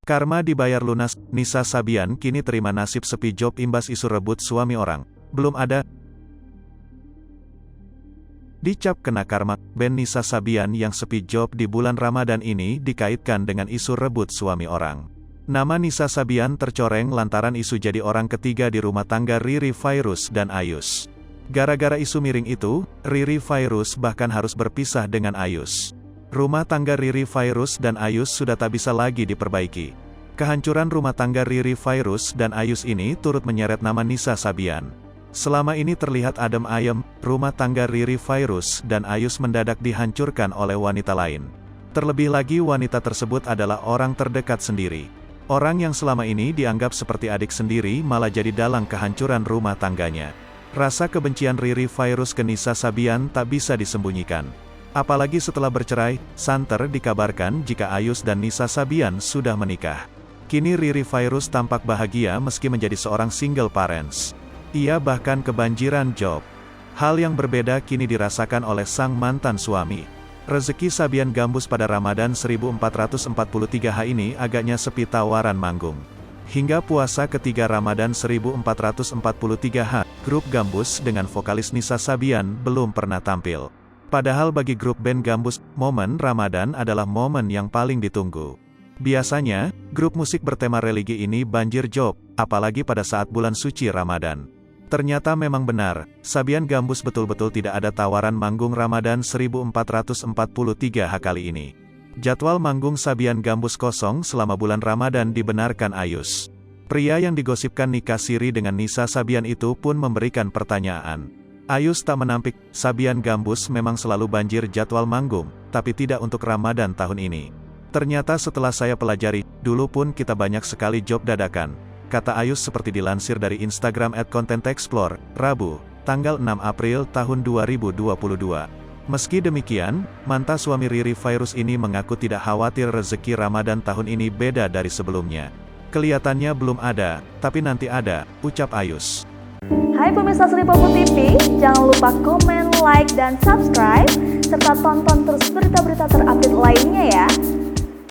Karma dibayar lunas, Nisa Sabian kini terima nasib sepi job imbas isu rebut suami orang. Belum ada dicap kena karma, band Nisa Sabian yang sepi job di bulan Ramadan ini dikaitkan dengan isu rebut suami orang. Nama Nisa Sabian tercoreng lantaran isu jadi orang ketiga di rumah tangga Riri Fairuz dan Ayus. Gara-gara isu miring itu, Riri Fairuz bahkan harus berpisah dengan Ayus. Rumah tangga Riri Fairuz dan Ayus sudah tak bisa lagi diperbaiki. Kehancuran rumah tangga Riri Fairuz dan Ayus ini turut menyeret nama Nisa Sabian. Selama ini terlihat adem ayem, rumah tangga Riri Fairuz dan Ayus mendadak dihancurkan oleh wanita lain. Terlebih lagi wanita tersebut adalah orang terdekat sendiri. Orang yang selama ini dianggap seperti adik sendiri malah jadi dalang kehancuran rumah tangganya. Rasa kebencian Riri Fairuz ke Nisa Sabian tak bisa disembunyikan. Apalagi setelah bercerai, santer dikabarkan jika Ayus dan Nisa Sabian sudah menikah. Kini Riri Fairuz tampak bahagia meski menjadi seorang single parents. Ia bahkan kebanjiran job. Hal yang berbeda kini dirasakan oleh sang mantan suami. Rezeki Sabian gambus pada Ramadan 1443H ini agaknya sepi tawaran manggung. Hingga puasa ketiga Ramadan 1443H, grup Gambus dengan vokalis Nisa Sabian belum pernah tampil. Padahal bagi grup band Gambus, momen Ramadan adalah momen yang paling ditunggu. Biasanya, grup musik bertema religi ini banjir job, apalagi pada saat bulan suci Ramadan. Ternyata memang benar, Sabian Gambus betul-betul tidak ada tawaran manggung Ramadan 1443H kali ini. Jadwal manggung Sabian Gambus kosong selama bulan Ramadan dibenarkan Ayus. Pria yang digosipkan nikah siri dengan Nisa Sabian itu pun memberikan pertanyaan. Ayus tak menampik, Sabian Gambus memang selalu banjir jadwal manggung, tapi tidak untuk Ramadan tahun ini. Ternyata setelah saya pelajari, dulu pun kita banyak sekali job dadakan, kata Ayus seperti dilansir dari Instagram @contentexplore, Rabu, tanggal 6 April tahun 2022. Meski demikian, mantan suami Riri Fairuz ini mengaku tidak khawatir rezeki Ramadan tahun ini beda dari sebelumnya. Kelihatannya belum ada, tapi nanti ada, ucap Ayus. Hai pemirsa Sri Popo TV, jangan lupa komen, like, dan subscribe, serta tonton terus berita-berita terupdate lainnya ya.